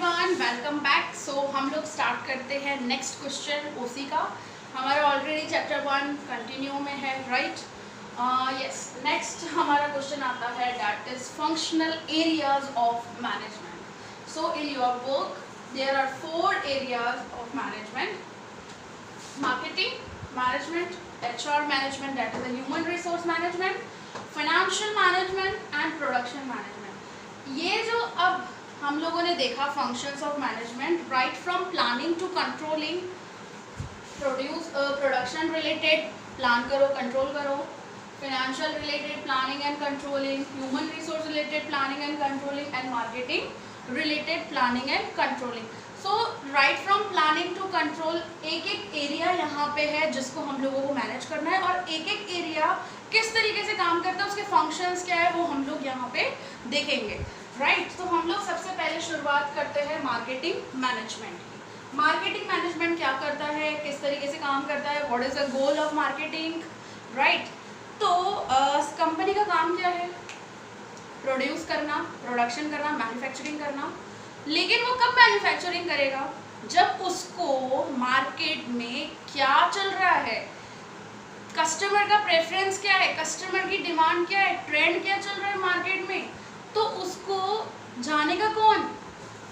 Everyone, welcome back. सो हम लोग start करते हैं नेक्स्ट क्वेश्चन ओसी का। हमारा ऑलरेडी चैप्टर 1 कंटिन्यू में है, राइट? यस, नेक्स्ट हमारा क्वेश्चन आता है that is functional areas of management. So in your book there are 4 areas of management: marketing management, HR management that is human resource management, financial management and production management. ये जो अब हम लोगों ने देखा functions of management, right from planning to controlling, production related plan करो control करो, financial related planning and controlling, human resource related planning and controlling and marketing related planning and controlling. So right from planning to control एक एक area यहाँ पे है जिसको हम लोगों को मैनेज करना है, और एक एक एरिया किस तरीके से काम करता है, उसके फंक्शंस क्या है, वो हम लोग यहाँ पे देखेंगे, राइट? तो हम लोग सबसे पहले शुरुआत करते हैं मार्केटिंग मैनेजमेंट की। मार्केटिंग मैनेजमेंट क्या करता है, किस तरीके से काम करता है, what is the goal of marketing, right? तो कंपनी का काम क्या है? प्रोड्यूस करना, प्रोडक्शन करना, मैन्युफैक्चरिंग करना। लेकिन वो कब मैन्युफैक्चरिंग करेगा? जब उसको मार्केट में क्या चल रहा है, कस्टमर का प्रेफरेंस क्या है, कस्टमर की डिमांड क्या है, ट्रेंड क्या चल रहा है मार्केट में, तो उसको जानेगा कौन?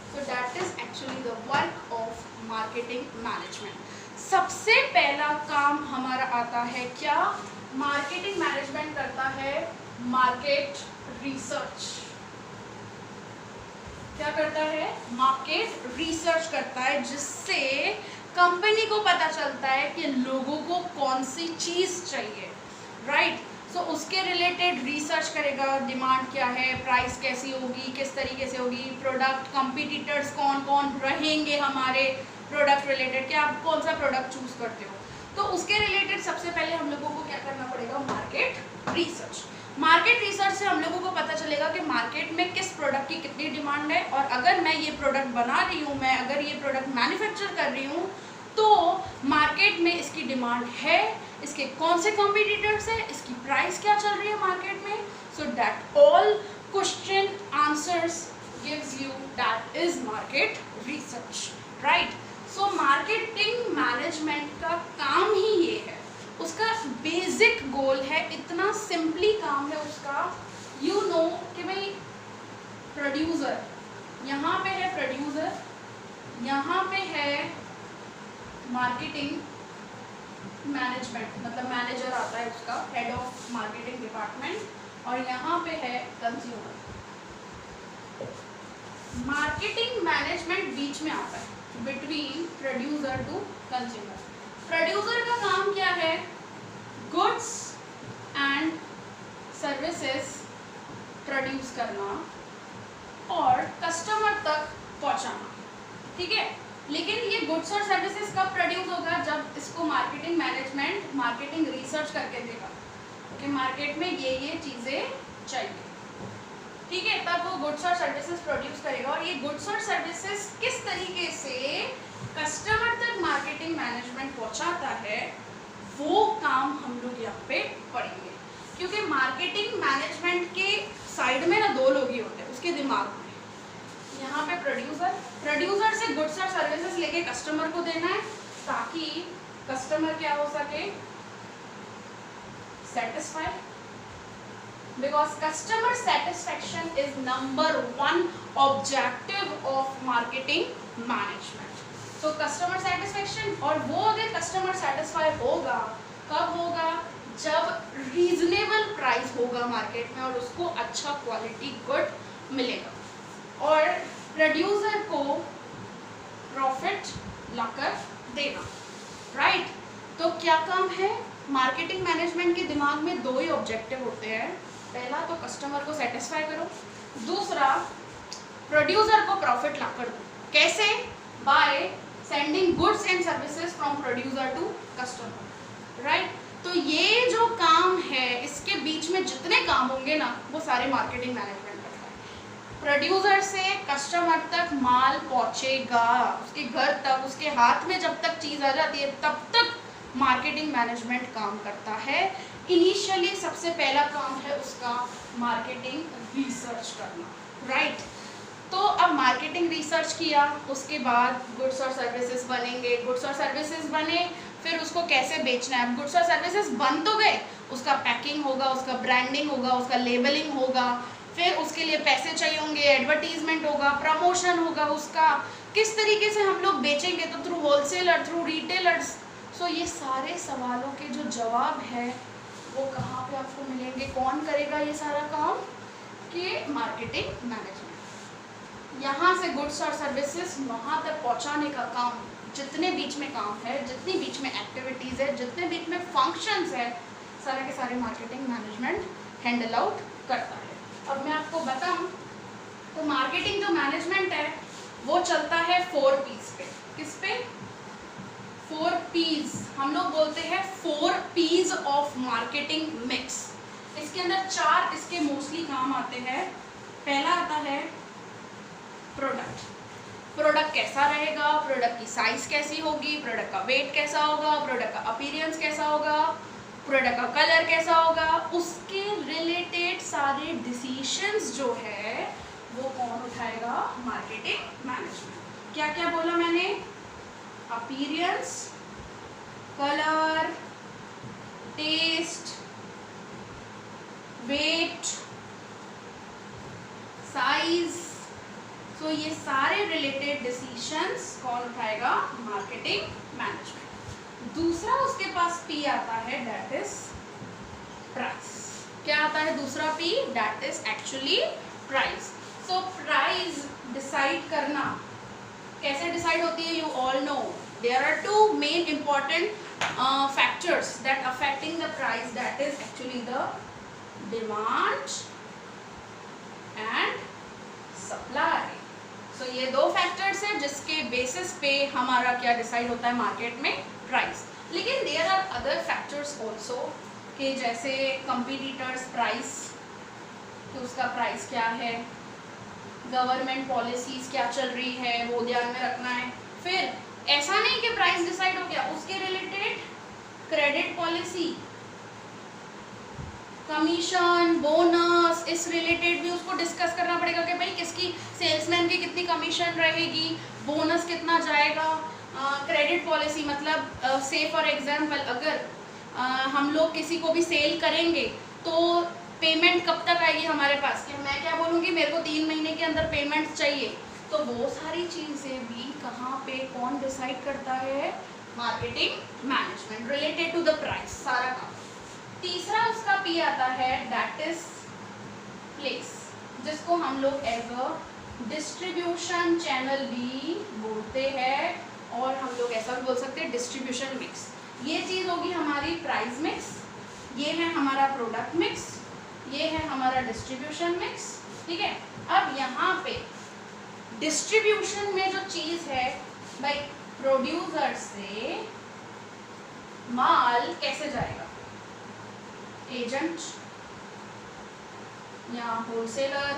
सो that is actually the work of marketing management. सबसे पहला काम हमारा आता है क्या? मार्केटिंग मैनेजमेंट करता है मार्केट रिसर्च। क्या करता है? मार्केट रिसर्च करता है, जिससे कंपनी को पता चलता है कि लोगों को कौन सी चीज़ चाहिए, राइट? सो उसके रिलेटेड रिसर्च करेगा, डिमांड क्या है, प्राइस कैसी होगी, किस तरीके से होगी, प्रोडक्ट कंपटीटर्स कौन कौन रहेंगे हमारे प्रोडक्ट रिलेटेड, क्या आप कौन सा प्रोडक्ट चूज करते हो, तो उसके रिलेटेड सबसे पहले हम लोगों को क्या करना पड़ेगा? Market research. मार्केट रिसर्च से हम लोगों को पता चलेगा कि मार्केट में किस प्रोडक्ट की कितनी डिमांड है, और अगर मैं ये प्रोडक्ट बना रही हूँ, मैं अगर ये प्रोडक्ट मैन्युफैक्चर कर रही हूँ, तो मार्केट में इसकी डिमांड है, इसके कौन से कॉम्पिटिटर्स है, इसकी प्राइस क्या चल रही है मार्केट में। So that all question answers gives you that is market research, right? So marketing management का काम ही ये है, उसका बेसिक गोल है, इतना सिंपली काम है उसका। यू नो कि भाई प्रोड्यूसर, यहाँ पे है प्रोड्यूसर, यहाँ पे है मार्केटिंग मैनेजमेंट, मतलब मैनेजर आता है उसका, हेड ऑफ मार्केटिंग डिपार्टमेंट, और यहाँ पे है कंज्यूमर। मार्केटिंग मैनेजमेंट बीच में आता है, between producer to consumer. Producer का काम क्या है? गुड्स एंड सर्विसेज प्रोड्यूस करना और कस्टमर तक पहुंचाना, ठीक है? लेकिन ये गुड्स और सर्विसेज कब प्रोड्यूस होगा? जब इसको मार्केटिंग मैनेजमेंट मार्केटिंग रिसर्च करके देगा कि मार्केट में ये चीज़ें चाहिए, ठीक है? तब वो गुड्स और सर्विसेज प्रोड्यूस करेगा, और ये गुड्स और सर्विसेज किस तरीके से कस्टमर तक मार्केटिंग मैनेजमेंट पहुंचाता है, वो काम हम लोग यहाँ पे पढ़ेंगे। क्योंकि मार्केटिंग मैनेजमेंट के साइड में ना 2 लोग ही होते हैं उसके दिमाग में। यहाँ पे प्रोड्यूसर से गुड्स और सर्विसेज लेके कस्टमर को देना है, ताकि कस्टमर क्या हो सके? Satisfy, because customer satisfaction is number 1 objective of marketing management. तो कस्टमर सेटिस्फेक्शन, और वो अगर कस्टमर सेटिस्फाई होगा, कब होगा? जब रीजनेबल प्राइस होगा मार्केट में और उसको अच्छा क्वालिटी गुड मिलेगा, और प्रोड्यूसर को प्रॉफिट लाकर देना, राइट? तो क्या काम है? मार्केटिंग मैनेजमेंट के दिमाग में 2 ही ऑब्जेक्टिव होते हैं। पहला तो कस्टमर को सेटिस्फाई करो, दूसरा प्रोड्यूसर को प्रॉफिट लाकर दो। कैसे? By sending goods and services from producer to customer, right? तो ये जो काम है, इसके बीच में जितने काम होंगे ना, वो सारे मार्केटिंग मैनेजमेंट करता है। प्रोड्यूसर से कस्टमर तक माल पहुंचेगा, उसके घर तक, उसके हाथ में जब तक चीज़ आ जाती है, तब तक मार्केटिंग मैनेजमेंट काम करता है। इनिशियली सबसे पहला काम है उसका मार्केटिंग रिसर्च करना, राइट? तो अब मार्केटिंग रिसर्च किया, उसके बाद गुड्स और सर्विसेज बनेंगे, गुड्स और सर्विसेज बने, फिर उसको कैसे बेचना है। अब गुड्स और सर्विसेज बन तो गए, उसका पैकिंग होगा, उसका ब्रांडिंग होगा, उसका लेबलिंग होगा, फिर उसके लिए पैसे चाहिए होंगे, एडवर्टीजमेंट होगा, प्रमोशन होगा, उसका किस तरीके से हम लोग बेचेंगे, तो थ्रू होलसेलर, थ्रू रिटेलर्स। सो ये सारे सवालों के जो जवाब है वो कहाँ पे आपको मिलेंगे, कौन करेगा ये सारा काम, कि मार्केटिंग मैनेजमेंट। यहाँ से गुड्स और सर्विसेज वहाँ तक पहुँचाने का काम, जितने बीच में काम है, जितनी बीच में एक्टिविटीज़ है, जितने बीच में फंक्शंस है, सारे के सारे मार्केटिंग मैनेजमेंट हैंडल आउट करता है। अब मैं आपको बताऊँ तो मार्केटिंग जो मैनेजमेंट है वो चलता है 4 P's पे। किस पे? 4 P's। हम लोग बोलते हैं 4 P's ऑफ मार्केटिंग मिक्स। इसके अंदर 4 इसके मोस्टली काम आते हैं। पहला आता है प्रोडक्ट। प्रोडक्ट कैसा रहेगा, प्रोडक्ट की साइज कैसी होगी, प्रोडक्ट का वेट कैसा होगा, प्रोडक्ट का अपीयरेंस कैसा होगा, प्रोडक्ट का कलर कैसा होगा, उसके रिलेटेड सारे डिसीशंस जो है वो कौन उठाएगा, मार्केटिंग मैनेजमेंट। क्या क्या बोला मैंने, appearance, colour, taste, weight, size. So ये सारे रिलेटेड डिसीशंस कौन उठाएगा, मार्केटिंग मैनेजमेंट। दूसरा उसके पास पी आता है, दैट इज प्राइस। क्या आता है दूसरा P, that is actually price. So price decide करना कैसे डिसाइड होती है, you all know there are 2 main important factors that affecting the price, that is actually the demand and supply. So ये 2 factors हैं जिसके बेसिस पे हमारा क्या डिसाइड होता है मार्केट में, प्राइस। लेकिन there are other factors also, कि जैसे कंपीटिटर्स प्राइस, कि उसका प्राइस क्या है, गवर्नमेंट पॉलिसीज क्या चल रही है वो ध्यान में रखना है। फिर ऐसा नहीं कि प्राइस डिसाइड हो गया, उसके related credit policy, commission, bonus, इस रिलेटेड भी उसको डिस्कस करना पड़ेगा कि भाई किसकी, सेल्समैन की कितनी कमीशन रहेगी, बोनस कितना जाएगा। क्रेडिट पॉलिसी मतलब से फॉर एग्जांपल अगर हम लोग किसी को भी सेल करेंगे तो पेमेंट कब तक आएगी हमारे पास, कि मैं क्या बोलूँगी मेरे को 3 महीने के अंदर पेमेंट चाहिए, तो वो सारी चीज़ें भी कहाँ पे कौन डिसाइड करता है, marketing management, related to the price सारा काम। तीसरा उसका पी आता है, दैट इज प्लेस, जिसको हम लोग एज अ डिस्ट्रीब्यूशन चैनल भी बोलते हैं, और हम लोग ऐसा भी बोल सकते हैं डिस्ट्रीब्यूशन मिक्स। ये चीज़ होगी हमारी प्राइस मिक्स, ये है हमारा प्रोडक्ट मिक्स, ये है हमारा डिस्ट्रीब्यूशन मिक्स। ठीक है, अब यहाँ पे डिस्ट्रीब्यूशन में जो चीज़ है भाई, प्रोड्यूसर से माल कैसे जाएगा, एजेंट या होलसेलर।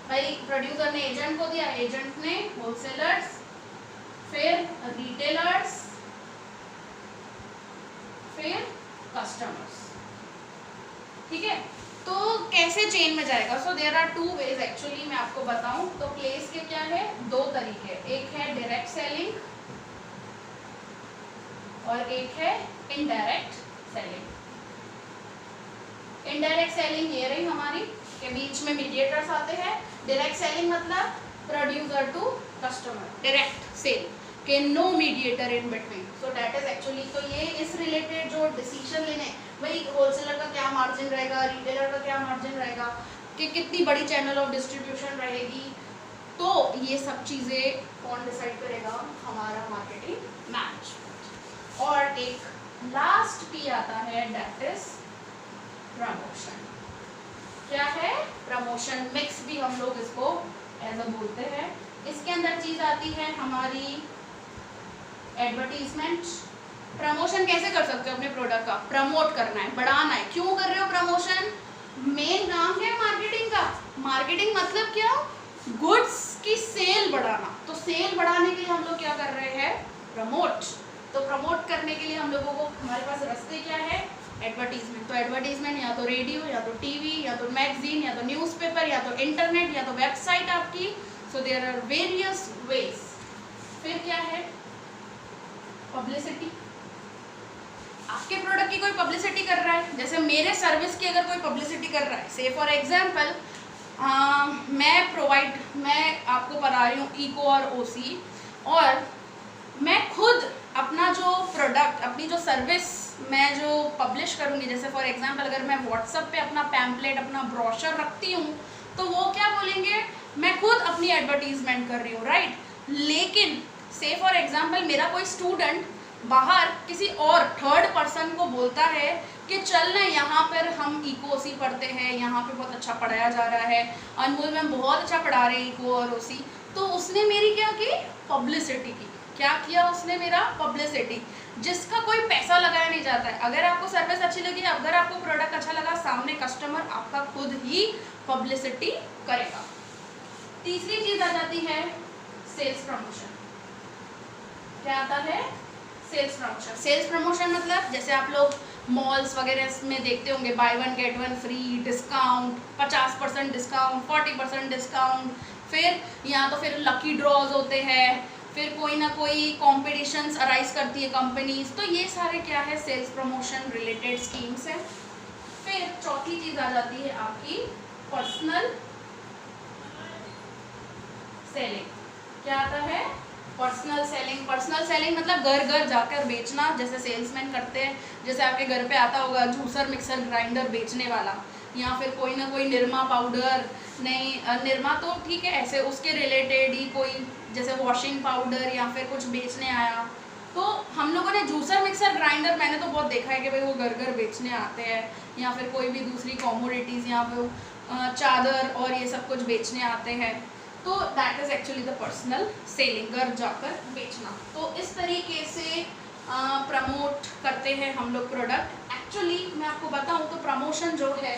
भाई प्रोड्यूसर ने एजेंट को दिया, एजेंट ने होलसेलर्स, फिर रिटेलर्स, फिर कस्टमर्स। ठीक है, तो कैसे चेन में जाएगा, so there are 2 ways actually. मैं आपको बताऊं तो प्लेस के क्या है, 2 तरीके, एक है डायरेक्ट सेलिंग और एक है इनडायरेक्ट सेलिंग। इनडायरेक्ट सेलिंग ये रही हमारी, के बीच में मीडिएटर्स आते हैं। डायरेक्ट सेलिंग मतलब producer to customer, direct sale, के no mediator in between. So that is actually, तो ये इस रिलेटेड जो डिसीजन लेने, भाई होलसेलर का क्या मार्जिन रहेगा, रिटेलर का क्या मार्जिन रहेगा, कि कितनी बड़ी चैनल ऑफ डिस्ट्रीब्यूशन रहेगी, तो ये सब चीज़ें कौन डिसाइड करेगा, हमारा मार्केटिंग मैनेजमेंट। और एक लास्ट पी आता है, दैट इज प्रमोशन। क्या है, प्रमोशन मिक्स भी हम लोग इसको एज अ बोलते हैं। इसके अंदर चीज़ आती है हमारी एडवर्टीजमेंट। प्रमोशन कैसे कर सकते हो अपने प्रोडक्ट का, प्रमोट करना है, बढ़ाना है। क्यों कर रहे हो प्रमोशन, मेन काम है मार्केटिंग का। मार्केटिंग मतलब क्या, गुड्स की सेल बढ़ाना। तो सेल बढ़ाने के लिए हम लोग क्या कर रहे हैं, प्रमोट। तो प्रमोट करने के लिए हम लोगों को, हमारे पास रास्ते क्या है, एडवर्टीजमेंट। तो एडवर्टीजमेंट या तो रेडियो, या तो टीवी, या तो मैगजीन, या तो न्यूज़पेपर, या तो इंटरनेट, या तो वेबसाइट आपकी। So there are various ways. फिर क्या है? पब्लिसिटी। आपके प्रोडक्ट की कोई पब्लिसिटी कर रहा है, जैसे मेरे सर्विस की अगर कोई पब्लिसिटी कर रहा है, से फॉर एग्जांपल मैं आपको पढ़ा रही हूँ इको और ओसी, और मैं खुद अपना जो प्रोडक्ट, अपनी जो सर्विस मैं जो पब्लिश करूँगी, जैसे फॉर एग्जांपल अगर मैं व्हाट्सएप पे अपना पैम्पलेट, अपना ब्रोशर रखती हूँ, तो वो क्या बोलेंगे, मैं खुद अपनी एडवर्टीजमेंट कर रही हूँ, राइट। लेकिन से फॉर एग्जांपल मेरा कोई स्टूडेंट बाहर किसी और थर्ड पर्सन को बोलता है कि चल ना यहाँ पर हम इको ओसी पढ़ते हैं, यहाँ पे बहुत अच्छा पढ़ाया जा रहा है, अनमोल मैम बहुत अच्छा पढ़ा रहे हैं इको और ओसी, तो उसने मेरी क्या की? पब्लिसिटी की। क्या किया उसने? मेरा पब्लिसिटी, जिसका कोई पैसा लगाया नहीं जाता है। अगर आपको सर्विस अच्छी लगी, अगर आपको प्रोडक्ट अच्छा लगा, सामने कस्टमर आपका खुद ही पब्लिसिटी करेगा। तीसरी चीज आ जाती है सेल्स प्रमोशन। क्या आता है? Sales promotion. सेल्स प्रमोशन मतलब जैसे आप लोग मॉल्स वगैरह में देखते होंगे, by one get one free, discount, 50% discount, 40% discount, फिर या तो फिर लकी ड्रॉज होते हैं, फिर कोई ना कोई कॉम्पिटिशन्स अराइज करती है कंपनीज। तो ये सारे क्या है? सेल्स प्रमोशन रिलेटेड स्कीम्स है। फिर चौथी चीज आ जाती है आपकी पर्सनल सेलिंग। क्या आता है? Personal selling. पर्सनल सेलिंग मतलब घर घर जाकर बेचना, जैसे सेल्समैन करते हैं। जैसे आपके घर पे आता होगा जूसर, मिक्सर, ग्राइंडर बेचने वाला, या फिर कोई ना कोई निरमा पाउडर, नहीं निरमा तो ठीक है, ऐसे उसके रिलेटेड ही कोई जैसे वॉशिंग पाउडर या फिर कुछ बेचने आया। तो हम लोगों ने जूसर, मिक्सर, ग्राइंडर मैंने तो बहुत देखा है कि भाई वो घर घर बेचने आते हैं, या फिर कोई भी दूसरी कॉमोडिटीज़, या फिर चादर और ये सब कुछ बेचने आते हैं। तो that is actually the personal selling, घर जाकर बेचना। तो इस तरीके से प्रमोट करते हैं हम लोग प्रोडक्ट। एक्चुअली मैं आपको बताऊं तो प्रमोशन जो है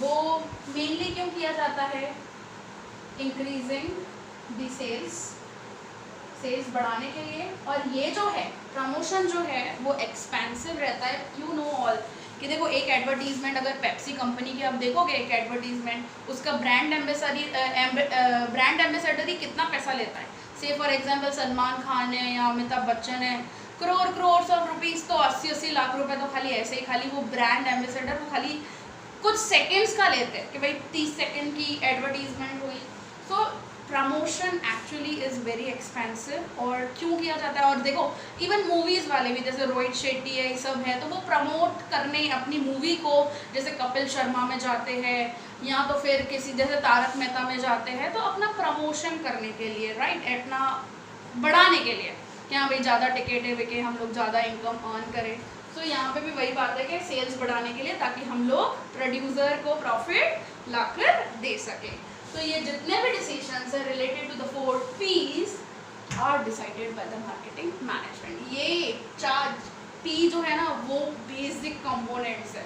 वो मेनली क्यों किया जाता है? इंक्रीजिंग द सेल्स बढ़ाने के लिए। और ये जो है प्रमोशन जो है वो एक्सपेंसिव रहता है। यू नो ऑल कि देखो एक एडवर्टीजमेंट अगर पेप्सी कंपनी की आप देखोगे, एक एडवर्टीजमेंट, उसका ब्रांड एम्बेसडर ही कितना पैसा लेता है। से फॉर एग्जांपल सलमान खान है या अमिताभ बच्चन है, करोड़ ऑफ रुपीज़, तो 80 लाख रुपए तो खाली ऐसे ही, खाली वो ब्रांड एम्बेसडर वो खाली कुछ सेकेंड्स का लेते हैं कि भाई 30 सेकेंड की एडवर्टीजमेंट हुई। So promotion actually is very expensive. और क्यों किया जाता है? और देखो इवन मूवीज़ वाले भी, जैसे रोहित शेट्टी है, ये सब है, तो वो प्रमोट करने अपनी मूवी को, जैसे कपिल शर्मा में जाते हैं, या तो फिर किसी जैसे तारक मेहता में जाते हैं, तो अपना प्रमोशन करने के लिए, राइट, अपना बढ़ाने के लिए कि हाँ भाई ज़्यादा टिकटें बिके, हम लोग ज़्यादा इनकम अर्न करें। तो यहाँ पे भी वही बात है कि सेल्स बढ़ाने के लिए, ताकि हम लोग प्रोड्यूसर को प्रॉफिट लाकर दे सकें। तो ये जितने भी डिसीजंस है रिलेटेड टू द 4 P's आर decided by the marketing management. ये 4 P जो है ना वो बेसिक कंपोनेंट्स है,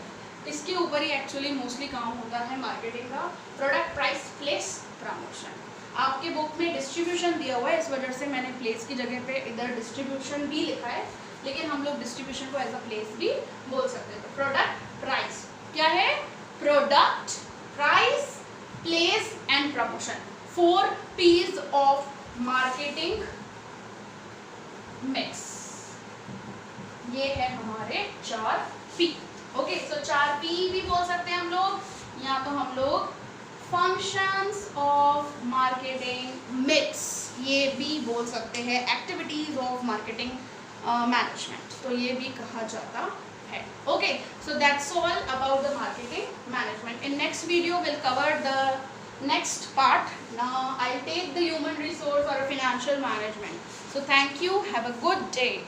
इसके ऊपर ही एक्चुअली मोस्टली काम होता है मार्केटिंग का। Product, price, place, promotion. आपके बुक में डिस्ट्रीब्यूशन दिया हुआ है, इस वजह से मैंने प्लेस की जगह पे इधर डिस्ट्रीब्यूशन भी लिखा है, लेकिन हम लोग डिस्ट्रीब्यूशन को एज अ प्लेस भी बोल सकते हैं। तो प्रोडक्ट, प्राइस क्या है? Product, price, place and promotion, 4 P's of marketing mix. ये है हमारे 4 P। ओके, सो 4 P भी बोल सकते हैं हम लोग, या तो हम लोग फंक्शंस ऑफ मार्केटिंग मिक्स ये भी बोल सकते हैं, एक्टिविटीज ऑफ मार्केटिंग मैनेजमेंट, तो ये भी कहा जाता है। Okay, so that's all about the marketing management. In next video will cover the next part. Now I'll take the human resource or financial management. So thank you. Have a good day.